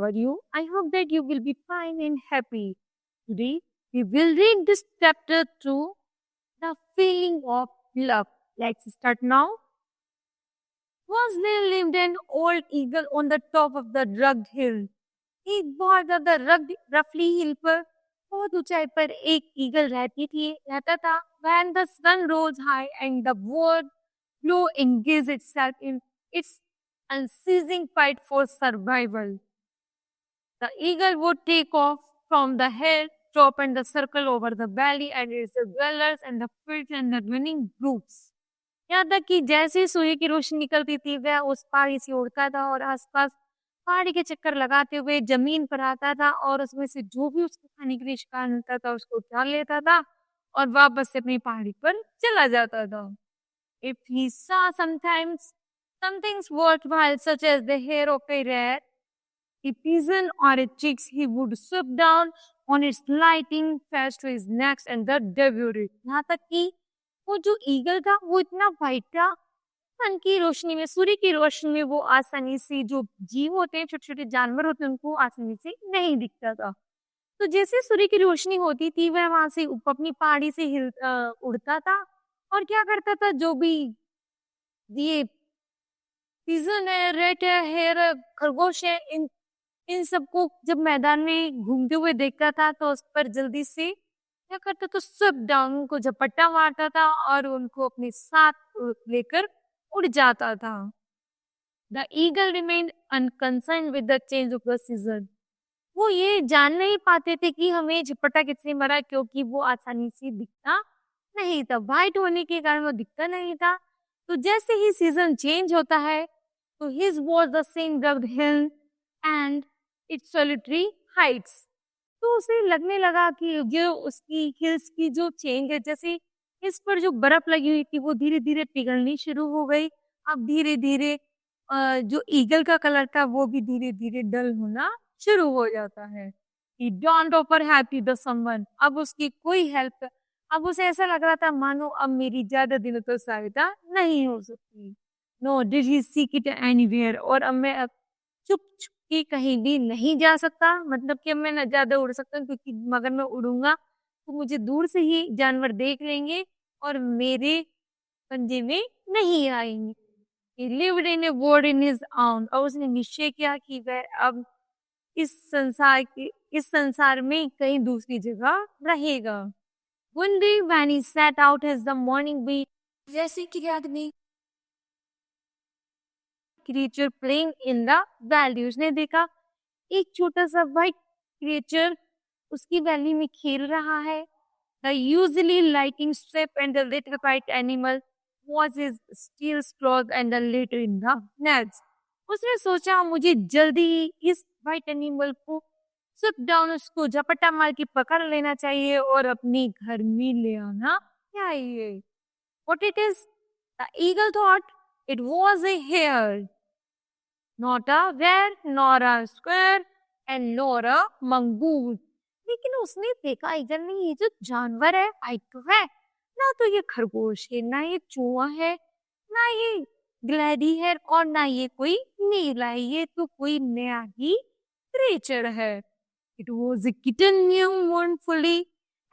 are you? I hope that you will be fine and happy. Today, we will read this chapter through the feeling of love. Let's start now. Once there lived an old eagle on the top of the rugged hill. एक बहुत ज्यादा रफली हिल पर बहुत ऊंचाई पर एक eagle रहता था. When the sun rose high and the world flew engaged itself in its unceasing fight for survival. The eagle would take off from the hill to open the circle over the valley and its dwellers and the fields and the running brooks. यहाँ तक कि जैसे ही सूर्य की रोशनी निकलती थी वह उस पहाड़ी से उड़ता था और आसपास पहाड़ी के चक्कर लगाते हुए जमीन पर आता था और उसमें से जो भी उसको खाने के लिए शिकार मिलता था उसको उठा लेता था और वापस से अपनी पहाड़ी पर चला जाता था. If he saw something worthwhile such as the hair of a rat, a pigeon or a chick, he would swoop down on its lightning fast to his neck and devour it. यहाँ तक कि वो जो eagle था वो इतना white था, सन की रोशनी में, सूर्य की रोशनी में वो आसानी से, जो जीव होते हैं, छोटे छोटे जानवर होते हैं, उनको आसानी से नहीं दिखता था. तो जैसे सूर्य की रोशनी होती थी वह वहां से अपनी पहाड़ी से उड़ता था और क्या करता था, जो भी ये पिजन है, रेट है, हेयर है, खरगोश है, इन सबको जब मैदान में घूमते हुए देखता था तो उस पर जल्दी से क्या करता, तो स्विप डाउन, उनको झपट्टा मारता था और उनको अपने साथ लेकर उड़ जाता था. The eagle remained unconcerned with the change of the season. वो ये जान नहीं पाते थे कि हमें झपट्टा किसने मारा, क्योंकि वो आसानी से दिखता नहीं था. वाइट होने के कारण वो दिखता नहीं था. तो जैसे ही सीजन चेंज होता है तो his was the same rugged hill and it's solitary heights. तो उसे लगने लगा कि जो उसकी हिल्स की जो चेंज है, जैसे इस पर जो बर्फ लगी हुई थी वो धीरे धीरे पिघलनी शुरू हो गई. अब धीरे धीरे जो ईगल का कलर था वो भी धीरे धीरे डल होना शुरू हो जाता है. He dawned offer happy the someone. अब उसकी कोई हेल्प, अब उसे ऐसा लग रहा था मानो अब मेरी ज्यादा दिनों तो सहायता नहीं हो सकती. No, did he seek it anywhere? और अब मैं चुप चुप के कहीं भी नहीं जा सकता, मतलब कि अब मैं न ज्यादा उड़ सकता हूँ, क्योंकि मगर मैं उड़ूंगा तो मुझे दूर से ही जानवर देख लेंगे और मेरे पंजे में नहीं आएंगे. He lived in a world in his own. और उसने निश्चय किया कि वह अब इस संसार में कहीं दूसरी जगह रहेगा. One day when he set out as the morning beat, जैसे कि आदमी creature playing in the valley, उसने देखा एक छोटा सा वाइट क्रिएचर उसकी वैली में खेल रहा है. The usually lighting strip and the little white animal was his steel cloth and the little in the nets. उसने सोचा मुझे जल्दी ही इस वाइट एनिमल को स्विप डाउन, उसको झपट्टा मार के पकड़ लेना चाहिए और अपने घर में ले आना चाहिए. What it is? The eagle thought it was a hare, not a rat, nor a square, and nor a mongoose. लेकिन उसने देखा ईगल ने, ये जो जानवर है वाइट तो है ना, तो ये खरगोश है, ना ये चूहा है, ना ये ग्लैडी है, और ना ये कोई नीला है, ये तो कोई नया ही क्रिएचर है. It was a kitten new mournfully.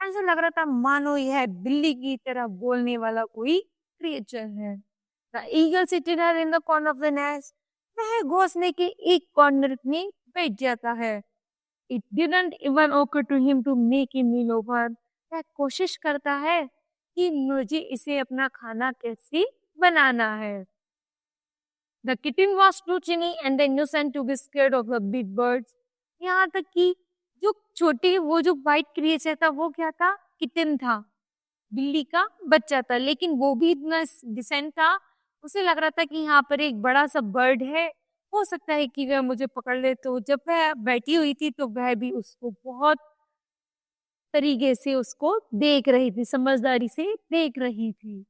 ऐसा लग रहा था मानो यह बिल्ली की तरह बोलने वाला कोई क्रिएचर है. The eagle seated her in the corner of the nest. वह घोंसले के एक कॉर्नर में बैठ जाता है. It didn't even occur to him to make a meal of her. वह कोशिश करता है कि मुझे इसे अपना खाना कैसे बनाना है. The kitten was too tiny and innocent to be scared of the big birds. यहाँ तक कि जो छोटी, वो जो व्हाइट क्रिएचर था वो क्या था, किटन था, बिल्ली का बच्चा था, लेकिन वो भी इतना डिसेंट था, उसे लग रहा था कि यहाँ पर एक बड़ा सा बर्ड है, हो सकता है कि वह मुझे पकड़ ले. तो जब वह बैठी हुई थी तो वह भी उसको बहुत तरीके से उसको देख रही थी, समझदारी से देख रही थी.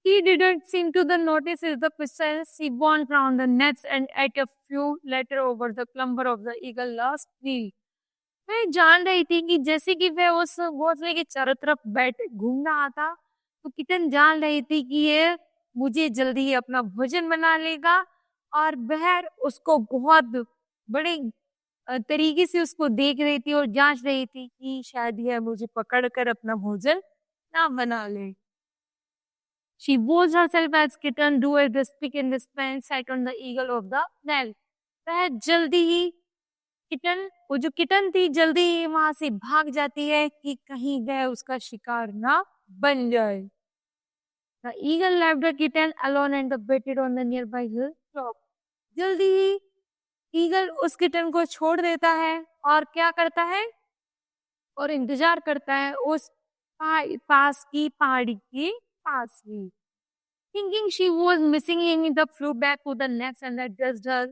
He didn't seem to notice the presence. He went round the nets and ate a few later over the clumber of the eagle last meal. मैं जान रही थी कि जैसे कि वह उस घोंसले के चारों तरफ बैठ घूम रहा था, तो किटन जान रही थी कि ये मुझे जल्दी ही अपना भोजन बना लेगा और वह उसको बहुत बड़े तरीके से उसको देख रही थी और जांच रही थी कि शायद यह मुझे पकड़कर अपना भोजन ना बना ले। She was herself as kitten, do a speak in this pen, sat on the eagle of the neck. वह जल्दी ही किटन, वो जो किटन थी जल्दी ही वहां से भाग जाती है कि कहीं वह उसका शिकार ना बन जाए। The eagle left the kitten alone and waited on the nearby hilltop. जल्दी ही ईगल उस किटन को छोड़ देता है और क्या करता है और इंतजार करता है उस पास की पहाड़ी के पास ही। Thinking she was missing him, the flew back to the nest and addressed her.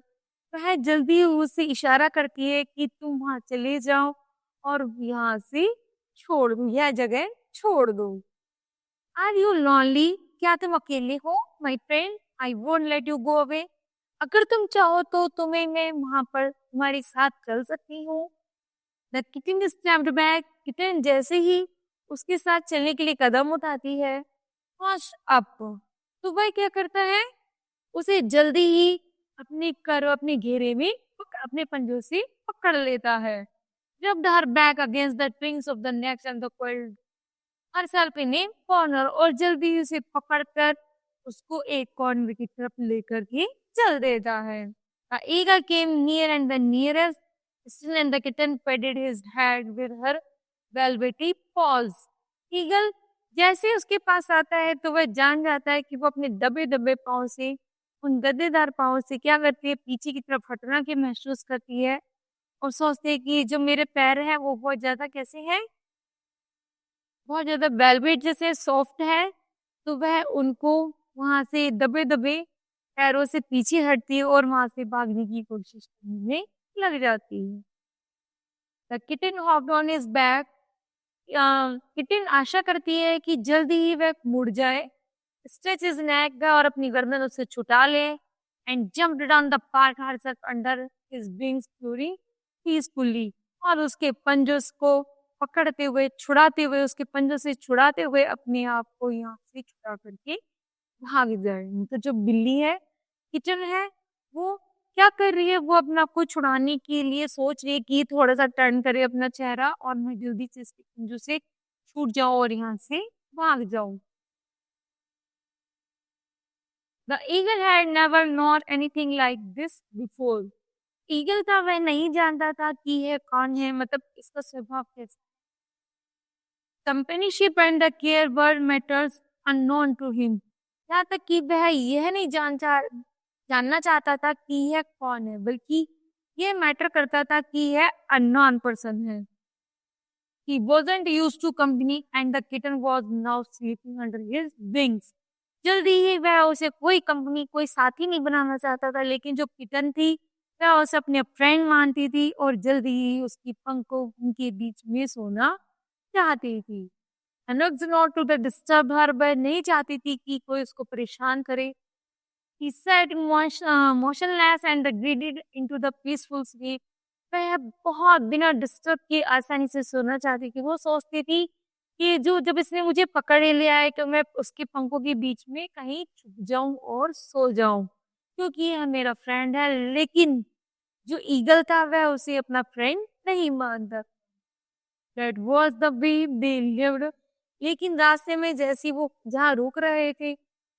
वह जल्दी उससे इशारा करती है कि तुम वहां चले जाओ और यहाँ से छोड़ दो, यह जगह छोड़ दो। Are you lonely? क्या तुम अकेले हो? My friend, I won't let you go away. अगर तुम चाहो तो तुम्हें मैं वहां पर तुम्हारे साथ चल सकती हूँ। The kitten stepped back. Kitten जैसे ही उसके साथ चलने के लिए कदम उठाती है, हुश अप, तो वह क्या करता है, उसे जल्दी ही अपने घेरे में अपने पंजों से पकड़ लेता है। Rubbed her back against the strings of the neck and the coiled herself in a corner, और जल्दी ही उसे पकड़कर उसको एक कॉर्नर की तरफ लेकर के चल देता है। The eagle came near and the nearest, still and the kitten patted his head with her velvety paws. Eagle जैसे उसके पास आता है तो वह जान जाता है कि वो अपने दबे दबे पाँव से, उन गद्देदार पाँव से क्या करती है, पीछे की तरफ हटना के महसूस करती है और सोचती है कि जो मेरे पैर हैं वो बहुत ज्यादा कैसे हैं, बहुत ज्यादा वेलवेट जैसे सॉफ्ट है, तो वह उनको वहां से दबे दबे पैरों से पीछे हटती है और वहां से भागने की कोशिश करने में लग जाती है। The kitten hopped on his back. Kitten आशा करती है कि जल्दी ही वह मुड़ जाए, स्ट्रेच हिज नेक, और अपनी गर्दन उससे छुटा ले, and jumped down the park herself under his wings flooring peacefully, और उसके पंजों को पकड़ते हुए छुड़ाते हुए, उसके पंजों से छुड़ाते हुए अपने आप को यहाँ से छुड़ा करके भाग जाए। तो जो बिल्ली है, किटन है, वो क्या कर रही है, वो अपना को छुड़ाने के लिए सोच रही है कि थोड़ा सा टर्न करे अपना चेहरा और मैं जल्दी से इसके पंजों से छूट जाऊं और यहाँ से भाग जाऊं। The eagle had never known anything like this before. Eagle था, वह नहीं जानता था कि यह कौन है, मतलब इसका स्वभाव कैसा। Companionship and the care were matters unknown to him. यहाँ तक कि वह यह नहीं जानना चाहता था कि यह कौन है, बल्कि यह मैटर करता था कि यह अननोन पर्सन है। He wasn't used to company and the kitten was now sleeping under his wings. जल्दी ही वह उसे कोई कंपनी, कोई साथी नहीं बनाना चाहता था, लेकिन जो किटन थी वह उसे अपने फ्रेंड मानती थी और जल्दी ही उसकी पंखों उनके बीच में सोना चाहती थी। Enough not to disturb her, वह नहीं चाहती थी कि कोई उसको परेशान करे। He sat motionless and greeted into the peaceful sleep. वह बहुत बिना डिस्टर्ब किए आसानी से सोना चाहती थी। वो सोचती थी कि जब इसने मुझे पकड़ लिया है तो मैं उसके पंखों के बीच में कहीं छुप जाऊं और सो जाऊं, क्योंकि यह मेरा फ्रेंड है। लेकिन जो ईगल था वह उसे अपना फ्रेंड नहीं मानता। That was the way they lived. लेकिन रास्ते में जैसी वो जहाँ रुक रहे थे,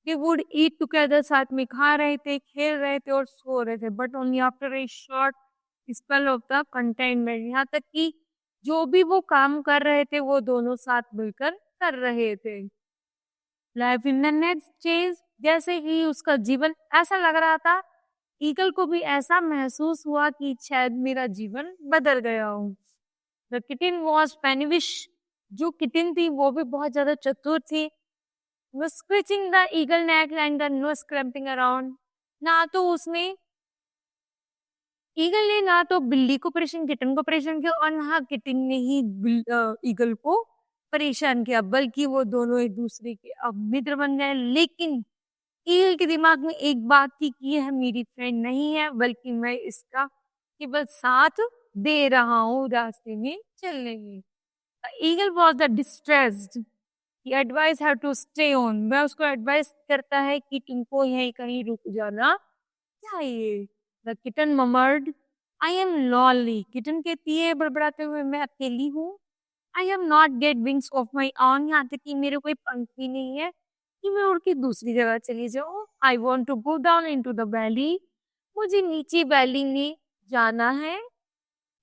they would eat together, साथ में खा रहे थे, खेल रहे थे और सो रहे थे, but only after a short spell of the containment. यहाँ तक कि जो भी वो काम कर रहे थे वो दोनों साथ मिलकर कर रहे थे। Life in the next chase, जैसे ही उसका जीवन ऐसा लग रहा था, ईगल को भी ऐसा महसूस हुआ कि शायद मेरा जीवन बदल गया हो। The kitten was peevish. जो किटिन थी वो भी बहुत ज्यादा चतुर थी। Was scratching the eagle neck and the nose cramping around. ना तो उसने ईगल ने ना तो बिल्ली को परेशान, किटन को परेशान किया, और ना किटन ने ही ईगल को परेशान किया, बल्कि वो दोनों एक दूसरे के अब मित्र बन गए। लेकिन ईगल के दिमाग में एक बात थी कि यह मेरी फ्रेंड नहीं है, बल्कि मैं इसका केवल साथ दे रहा हूँ रास्ते में चलने में। The eagle was the distressed. He advised her to stay on. वह उसको एडवाइस करता है कि तुमको यहीं कहीं रुक जाना चाहिए. The kitten murmured, I am lonely. Kitten कहती है बड़बड़ाते हुए, मैं अकेली हूँ. I have not get wings of my own. यहाँ तक कि मेरे कोई पंख भी नहीं है कि मैं उड़ के दूसरी जगह चली जाऊँ. I want to go down into the valley. मुझे नीचे वैली में जाना है.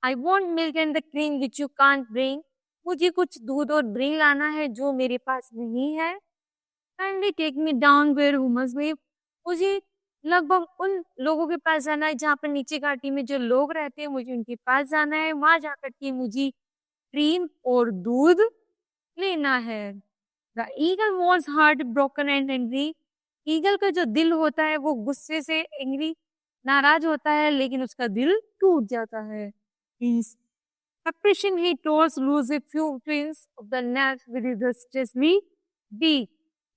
I want milk and the cream which you can't bring. मुझे कुछ दूध और दही लाना है जो मेरे पास नहीं है. Kindly take me down where humans live. मुझे लगभग उन लोगों के पास जाना है जहाँ पर नीचे घाटी में जो लोग रहते हैं, मुझे उनके पास जाना है. वहां जाकर के मुझे क्रीम और दूध लेना है. The eagle was heart broken and angry. Eagle का जो दिल होता है वो गुस्से से एंग्री नाराज होता है, लेकिन उसका दिल टूट जाता है. His suppression he tore loose a few twins of the nest with his restlessly beak.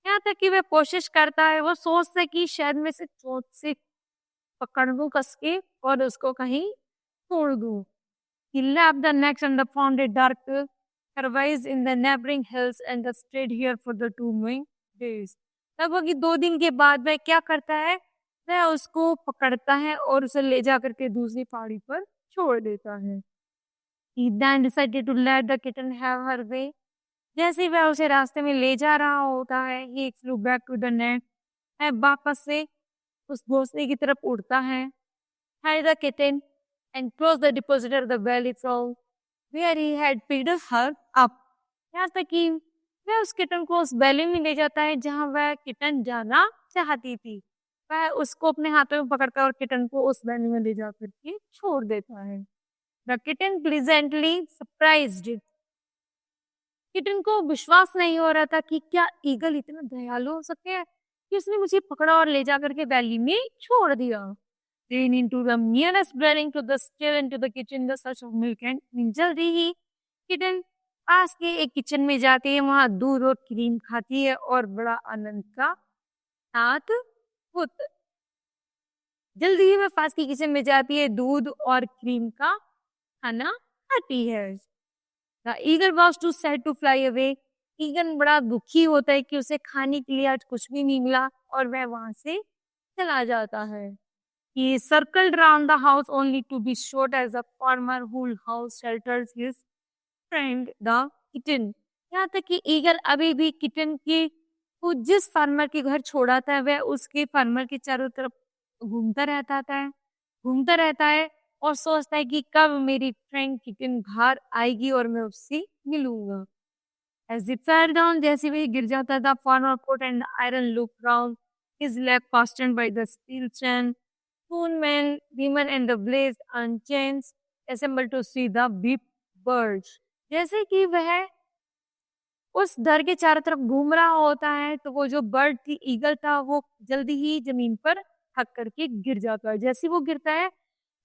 यहाँ तक कि वह कोशिश करता है, वो सोचता है कि शायद मैं से चोट से पकड़ लूं कस के और उसको कहीं छोड़ दूं. He left the next and found a dark crevice in the neighboring hills and stayed here for the 2 days. लगभग 2 दिन के बाद वह क्या करता है, वह उसको पकड़ता है और उसे ले जाकर के दूसरी पहाड़ी पर छोड़ देता है. He then decided to let the kitten have her way. जैसे ही वह उसे रास्ते में ले जा रहा होता है, he flew back to the nest. वह वापस से उस घोंसले की तरफ उड़ता है. Had the kitten and crossed the deposit of the valley from where he had picked her up. यहाँ तक कि वह उस किटन को उस वैली में ले जाता है जहाँ वह किटन जाना चाहती थी. वह उसको अपने हाथों में पकड़कर और किटन को उस वैली में ले जाकर के छोड़ देता है. The kitten pleasantly surprised. Kitten को विश्वास नहीं हो रहा था कि क्या ईगल इतना दयालु हो सकते हैं कि उसने मुझे पकड़ा और ले जाकर के वैली में छोड़ दिया. Ran into the nearest dwelling to the stair and to the kitchen in the search of milk and cream. जल्दी ही किटन पास के एक किचन में जाती है, वहां दूध और क्रीम खाती है और बड़ा आनंद का साथ होता. जल्दी ही वह पास की किचन में जाती है, दूध और क्रीम का खाना खाती है. The eagle was too sad to fly away. Eagle बड़ा दुखी होता है कि उसे खाने के लिए आज कुछ भी नहीं मिला और वह वहां से चला जाता है. He circled around the house only to be shot as a farmer whose house shelters his friend the kitten. यहाँ तक कि ईगल अभी भी किटन के को जिस फार्मर के घर छोड़ा था, वह उसके फार्मर के चारों तरफ घूमता रहता है और सोचता है कि कब मेरी फ्रेंड किटन बाहर आएगी और मैं उससे मिलूंगा. As he fell down, जैसे वह गिर जाता था, farmer put an iron loop round his leg fastened by the steel chain. Soon men, women and the blaze and chains assembled to see the beep birds. जैसे कि वह उस दर के चारों तरफ घूम रहा होता है, तो वो जो बर्ड थी, ईगल था, वो जल्दी ही जमीन पर थक करके गिर जाता है. जैसे वो गिरता है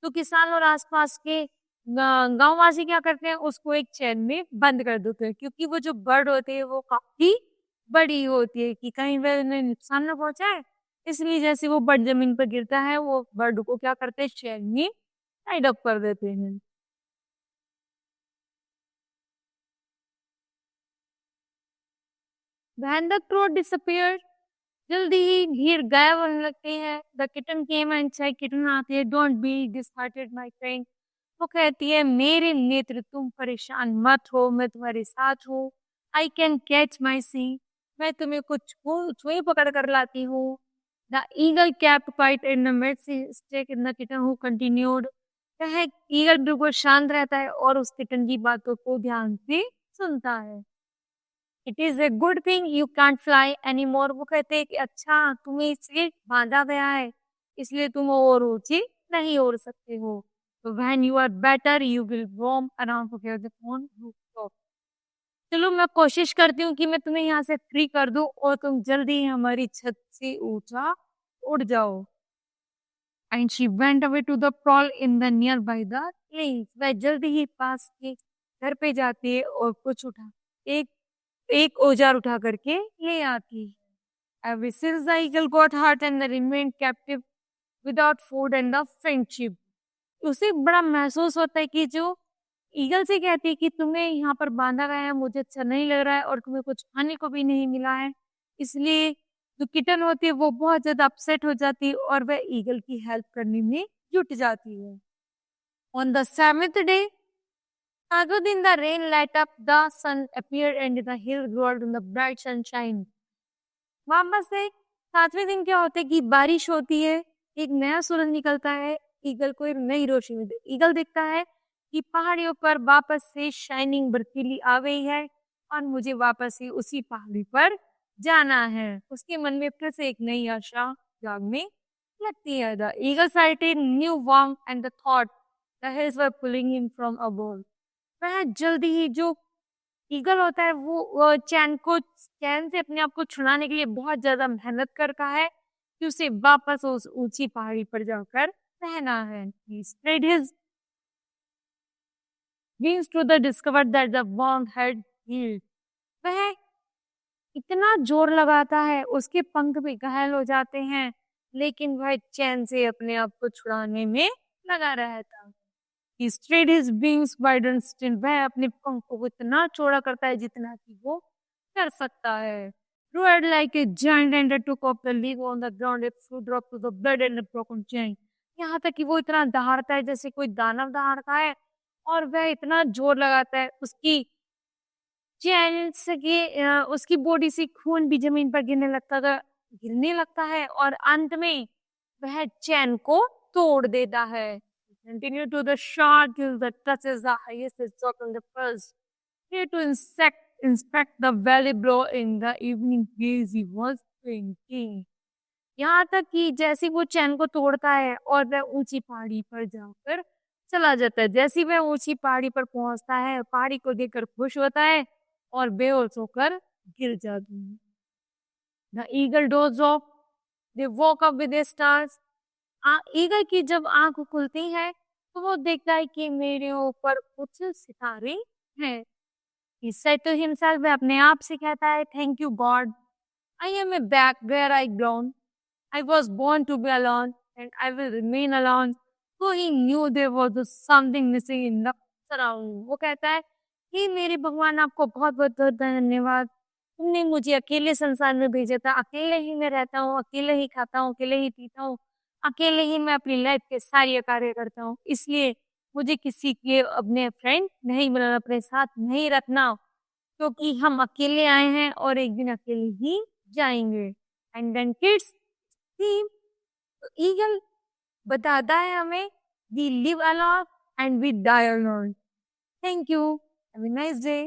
तो किसान और आसपास के गांववासी क्या करते हैं, उसको एक चैन में बंद कर देते हैं, क्योंकि वो जो बर्ड होती है वो काफी बड़ी होती है कि कहीं वह उन्हें नुकसान न पहुंचाए. इसलिए जैसे वो बर्ड जमीन पर गिरता है, वो बर्ड को क्या करते हैं, चैन में टाइड अप कर देते हैं. When the crow disappeared, जल्दी ही भीड़ गायब होने लगती है. The kitten came and said, kitten आती है, don't be disheartened my friend. वो कहती है, मेरे मित्र तुम परेशान मत हो, मैं तुम्हारे साथ हूँ. I can catch my sea. मैं तुम्हें कुछ छुई पकड़ कर लाती हूँ. The eagle kept quiet in the midst stake in the kitten who continued. वह ईगल बिल्कुल शांत रहता है और उस किटन की बातों को ध्यान से सुनता है. It is a good thing you can't fly anymore. वो कहते हैं कि अच्छा तुम्हें इसलिए बांधा गया है, इसलिए तुम और ऊंची नहीं उड़ सकते हो. So when you are better, you will roam around together on rooftop. चलो मैं कोशिश करती हूँ कि मैं तुम्हें यहाँ से फ्री कर दूं और तुम जल्दी ही हमारी छत से ऊंचा उड़ जाओ. And she went away to the prowl in the nearby the lanes. वह जल्दी ही पास के घर पे जाती है और कुछ एक औजार उठा करके ले आती है. Ever since the eagle got hurt and remained captive without food and the friendship. उसे बड़ा महसूस होता है कि जो ईगल से कहती है कि तुम्हें यहाँ पर बांधा गया है, मुझे अच्छा नहीं लग रहा है और तुम्हें कुछ खाने को भी नहीं मिला है। इसलिए जो किटन होती है वो बहुत ज़्यादा अपसेट हो जाती है और वह ईगल की हेल्प करने में जुट जाती है। On the seventh day, a good in the rain light up, the sun appeared and the hill glowed in the bright sunshine. वापस से 7वें दिन क्या होता है कि बारिश होती है, एक नया सूरज निकलता है, ईगल को एक नई रोशनी मिलती है। ईगल देखता है कि पहाड़ियों पर वापस से शाइनिंग बर्फीली आ गई है और मुझे वापस से उसी पहाड़ी पर जाना है। उसके मन में फिर से एक नई आशा जागने लगती है। The eagle sighted new warmth and the thought the hills were pulling him from above. वह जल्दी ही जो ईगल होता है वो चैन से अपने आप को छुड़ाने के लिए बहुत ज्यादा मेहनत करता है कि उसे वापस उस ऊंची पहाड़ी पर जाकर रहना है। He spread his wings to the discover that the worm had healed. वह इतना जोर लगाता है, उसके पंख भी घायल हो जाते हैं, लेकिन वह चैन से अपने आप को छुड़ाने में लगा रहता। He spread his wings wide and still. वह अपने पंखों को इतना चौड़ा करता है जितना कि वो कर सकता है। Roared like a giant and took off the leaf on the ground. A few dropped to the blood and a broken chain. यहाँ तक कि वो इतना दहाड़ता है जैसे कोई दानव दहाड़ता है और वह इतना जोर लगाता है उसकी चैन से कि उसकी बॉडी से खून भी जमीन पर गिरने लगता है और अंत में वह चैन को तोड़ देता है। Continue to the shore till the touches the highest rock on the first. Here to inspect the valley below in the evening breeze he was painting. यहाँ तक कि जैसे वो चैन को तोड़ता है और वह ऊंची पहाड़ी पर जाकर चला जाता है। जैसे वह ऊंची पहाड़ी पर पहुंचता है, पहाड़ी को देखकर खुश होता है और बेहोश होकर गिर जाता है। The eagle dozed off. They woke up with the stars. Eagle की जब आंख खुलती है तो वो देखता है कि मेरे ऊपर कुछ सितारे हैं। He said to himself, वह अपने आप से कहता है, Thank you God. I am back where I belong. I was born to be alone and I will remain alone. So he knew there was something missing in the surrounding. वो कहता है कि मेरे भगवान आपको बहुत बहुत धन्यवाद। तुमने मुझे अकेले संसार में भेजा था, अकेले ही मैं रहता हूँ, अकेले ही खाता हूँ, अकेले ही पीता हूँ, अकेले ही मैं अपनी लाइफ के सारे कार्य करता हूँ। इसलिए मुझे किसी के अपने फ्रेंड नहीं बनाना, अपने साथ नहीं रखना, क्योंकि हम अकेले आए हैं और एक दिन अकेले ही जाएंगे। एंड देन किड्स ईगल बताता है हमें we live alone and we die alone. Thank you, have a nice day.